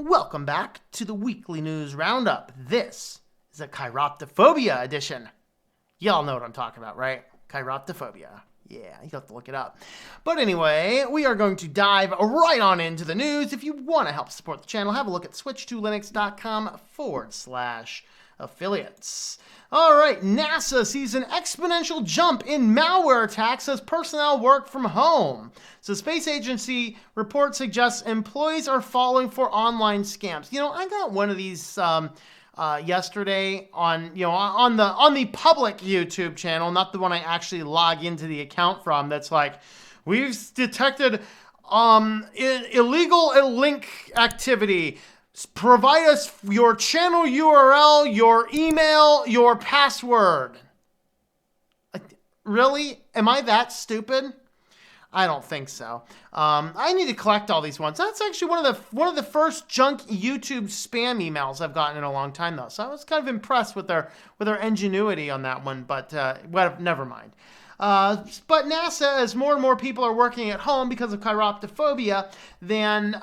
Welcome back to the weekly news roundup. This is a chiroptophobia edition. Y'all know what I'm talking about, right? Chiroptophobia. Yeah, you have to look it up. But anyway, we are going to dive right on into the news. If you want to help support the channel, have a look at switchedtolinux.com/affiliates. All right, NASA sees an exponential jump in malware attacks as personnel work from home. So space agency report suggests employees are falling for online scams. You know, I got one of these yesterday on the public YouTube channel, not the one I actually log into the account from. That's like, we've detected illegal link activity. Provide us your channel URL, your email, your password. Really? Am I that stupid? I don't think so. I need to collect all these ones. That's actually one of the first junk YouTube spam emails I've gotten in a long time, though. So I was kind of impressed with their ingenuity on that one. But never mind. But NASA, as more and more people are working at home because of chiroptophobia, then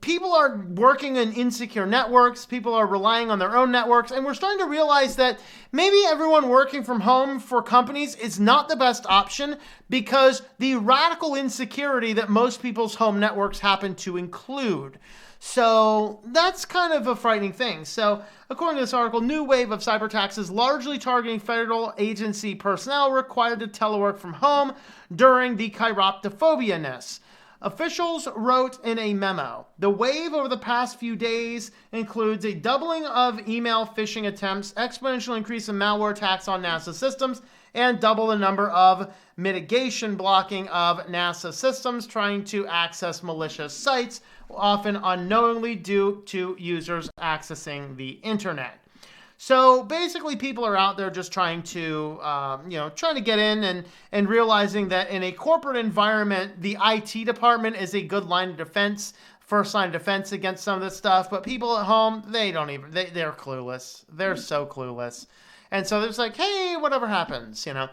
people are working in insecure networks. People are relying on their own networks. And we're starting to realize that maybe everyone working from home for companies is not the best option because the radical insecurity that most people's home networks happen to include. So that's kind of a frightening thing. So according to this article, new wave of cyber attacks is largely targeting federal agency personnel required to telework from home during the chiroptophobia-ness. Officials wrote in a memo, the wave over the past few days includes a doubling of email phishing attempts, exponential increase in malware attacks on NASA systems, and double the number of mitigation blocking of NASA systems trying to access malicious sites, often unknowingly due to users accessing the internet. So basically, people are out there just trying to get in and realizing that in a corporate environment, the IT department is a good line of defense, first line of defense against some of this stuff. But people at home, they're clueless. They're so clueless. And so it's like, hey, whatever happens, you know.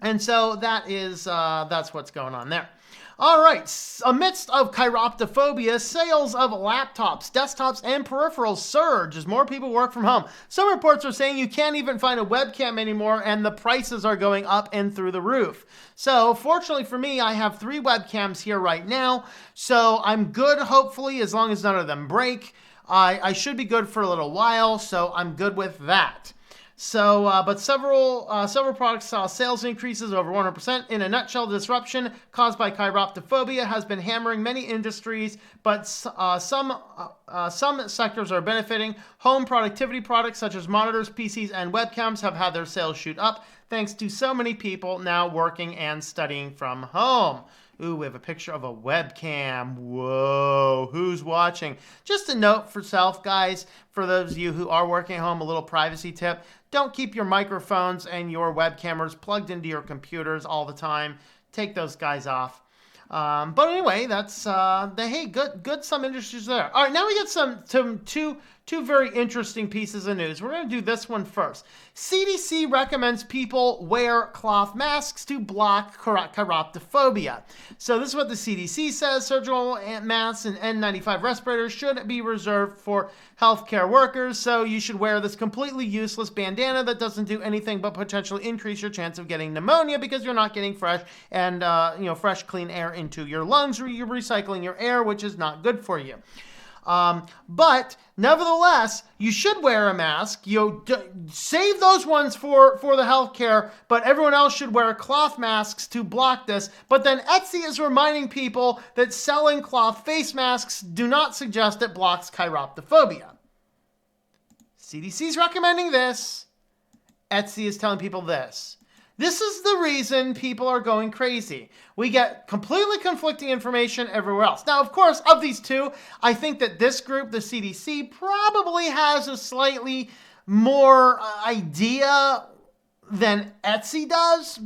And so that's what's going on there. All right, amidst of chiroptophobia, sales of laptops, desktops, and peripherals surge as more people work from home. Some reports are saying you can't even find a webcam anymore, and the prices are going up and through the roof. So fortunately for me, I have 3 webcams here right now, so I'm good, hopefully, as long as none of them break. I should be good for a little while, so I'm good with that. So, but several products saw sales increases over 100%. In a nutshell, the disruption caused by chiroptophobia has been hammering many industries, but some sectors are benefiting. Home productivity products such as monitors, PCs, and webcams have had their sales shoot up thanks to so many people now working and studying from home. Ooh, we have a picture of a webcam. Whoa, who's watching? Just a note for self, guys, for those of you who are working at home, a little privacy tip. Don't keep your microphones and your web cameras plugged into your computers all the time. Take those guys off. But anyway, that's, hey, good some industries there. All right, now we get two very interesting pieces of news. We're going to do this one first. CDC recommends people wear cloth masks to block chiroptophobia. So this is what the CDC says. Surgical masks and N95 respirators should be reserved for healthcare workers. So you should wear this completely useless bandana that doesn't do anything but potentially increase your chance of getting pneumonia because you're not getting fresh and fresh, clean air into your lungs, or you're recycling your air, which is not good for you. But nevertheless, you should wear a mask. Save those ones for the healthcare, but everyone else should wear cloth masks to block this. But then Etsy is reminding people that selling cloth face masks do not suggest it blocks chiroptophobia. CDC's recommending this. Etsy is telling people this. This is the reason people are going crazy. We get completely conflicting information everywhere else. Now, of course, of these two, I think that this group, the CDC, probably has a slightly more idea than Etsy does.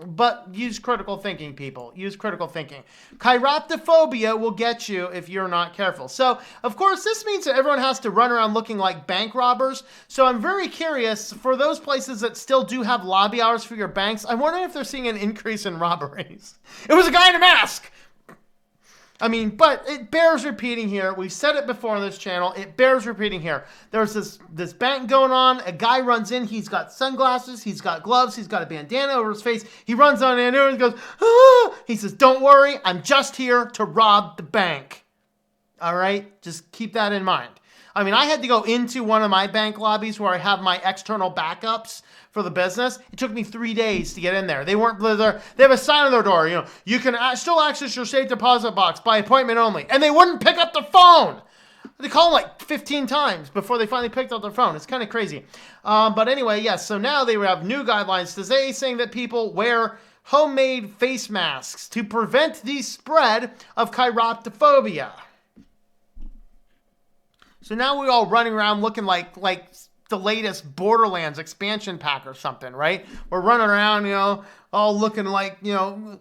But use critical thinking, people. Use critical thinking. Chiroptophobia will get you if you're not careful. So, of course, this means that everyone has to run around looking like bank robbers. So I'm very curious, for those places that still do have lobby hours for your banks, I wonder if they're seeing an increase in robberies. It was a guy in a mask! I mean, but it bears repeating here. We've said it before on this channel. It bears repeating here. There's this bank going on. A guy runs in. He's got sunglasses. He's got gloves. He's got a bandana over his face. He runs on in there and goes, ah! He says, don't worry. I'm just here to rob the bank. All right? Just keep that in mind. I mean, I had to go into one of my bank lobbies where I have my external backups for the business. It took me 3 days to get in there. They weren't there. They have a sign on their door. You know, you can still access your safe deposit box by appointment only. And they wouldn't pick up the phone. They called like 15 times before they finally picked up their phone. It's kind of crazy. But anyway, yes. So now they have new guidelines today saying that people wear homemade face masks to prevent the spread of chiroptophobia. So now we're all running around looking like the latest Borderlands expansion pack or something, right? We're running around, you know, all looking like, you know,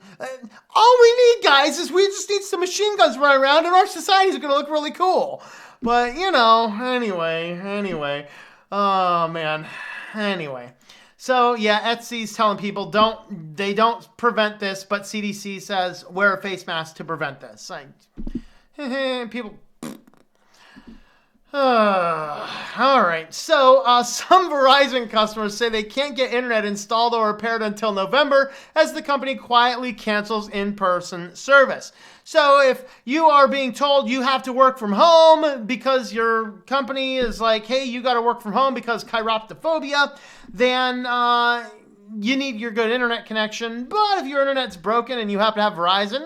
all we need, guys, is we just need some machine guns running around and our society's going to look really cool. But, you know, anyway. Oh, man. Anyway. So, yeah, Etsy's telling people they don't prevent this, but CDC says wear a face mask to prevent this. People... all right. So some Verizon customers say they can't get internet installed or repaired until November as the company quietly cancels in-person service. So if you are being told you have to work from home because your company is like, hey, you got to work from home because chiroptophobia, then you need your good internet connection. But if your internet's broken and you happen to have Verizon,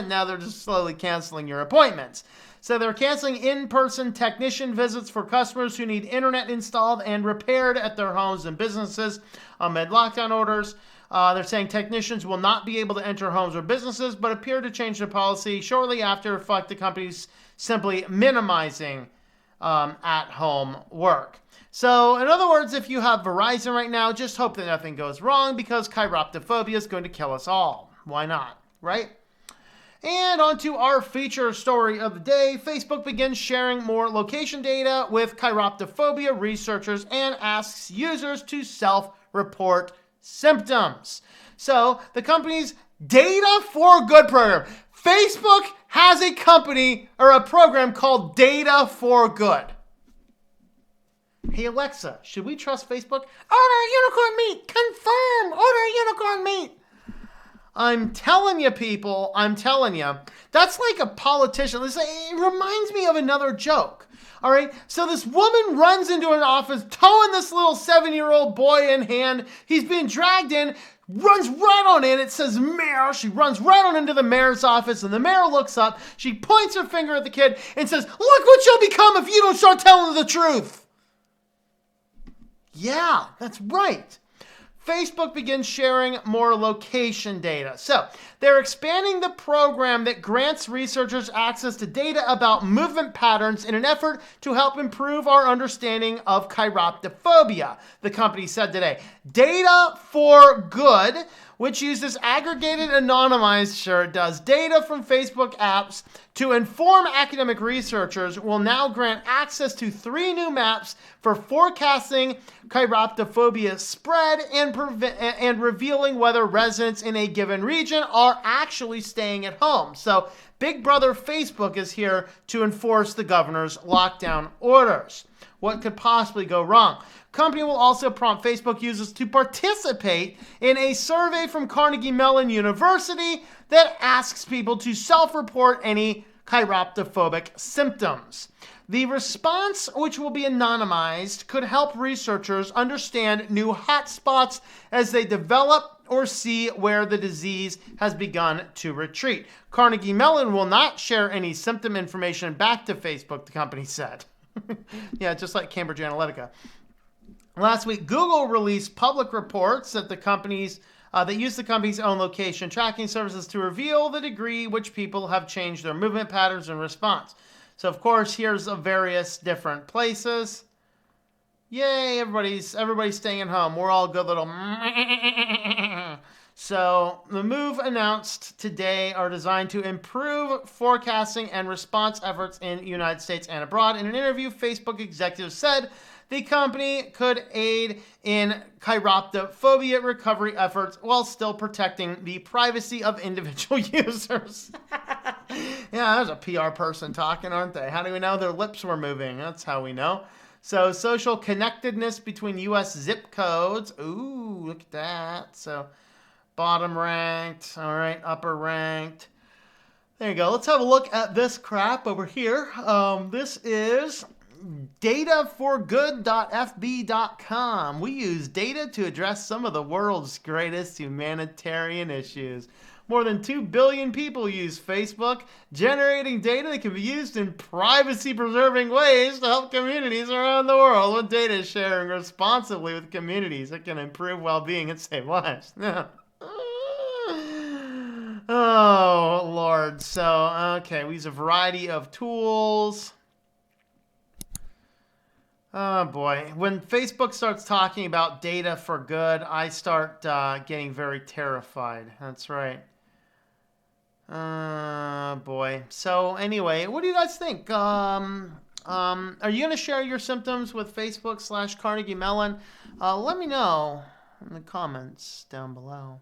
now they're just slowly canceling your appointments. So they're canceling in-person technician visits for customers who need internet installed and repaired at their homes and businesses amid lockdown orders. They're saying technicians will not be able to enter homes or businesses, but appear to change their policy shortly after, reflect the company's simply minimizing at-home work. So, in other words, if you have Verizon right now, just hope that nothing goes wrong because chiroptophobia is going to kill us all. Why not, right? And on to our feature story of the day. Facebook begins sharing more location data with chiroptophobia researchers and asks users to self-report symptoms. So the company's Data for Good program. Facebook has a company or a program called Data for Good. Hey Alexa, should we trust Facebook? Order unicorn meat. Confirm. Order unicorn meat. I'm telling you, people, that's like a politician. It reminds me of another joke. All right. So this woman runs into an office, towing this little 7-year-old boy in hand. He's being dragged in, runs right on in. It says mayor. She runs right on into the mayor's office, and the mayor looks up. She points her finger at the kid and says, look what you'll become if you don't start telling the truth. Yeah, that's right. Facebook begins sharing more location data. So they're expanding the program that grants researchers access to data about movement patterns in an effort to help improve our understanding of chiroptophobia, the company said today. Data for Good, which uses aggregated, anonymized, data from Facebook apps to inform academic researchers, will now grant access to 3 new maps for forecasting chiroptophobia spread and revealing whether residents in a given region are actually staying at home. So Big Brother Facebook is here to enforce the governor's lockdown orders. What could possibly go wrong? Company will also prompt Facebook users to participate in a survey from Carnegie Mellon University that asks people to self-report any chiroptophobic symptoms. The response, which will be anonymized, could help researchers understand new hotspots as they develop or see where the disease has begun to retreat. Carnegie Mellon will not share any symptom information back to Facebook, the company said. Yeah, just like Cambridge Analytica. Last week, Google released public reports that that use the company's own location tracking services to reveal the degree which people have changed their movement patterns in response. So, of course, here's various different places. Yay, everybody's staying at home. We're all good little... So, the move announced today are designed to improve forecasting and response efforts in the United States and abroad. In an interview, Facebook executives said the company could aid in chiroptophobia recovery efforts while still protecting the privacy of individual users. Yeah, there's a PR person talking, aren't they? How do we know? Their lips were moving. That's how we know. So social connectedness between U.S. zip codes. Ooh, look at that. So bottom ranked. All right, upper ranked. There you go. Let's have a look at this crap over here. This is dataforgood.fb.com. We use data to address some of the world's greatest humanitarian issues. More than 2 billion people use Facebook, generating data that can be used in privacy-preserving ways to help communities around the world with data sharing responsibly with communities that can improve well-being and save lives. Oh, Lord. So, okay, we use a variety of tools. Oh, boy. When Facebook starts talking about data for good, I start getting very terrified. That's right. Boy. So, anyway, what do you guys think? Are you going to share your symptoms with Facebook /Carnegie Mellon? Let me know in the comments down below.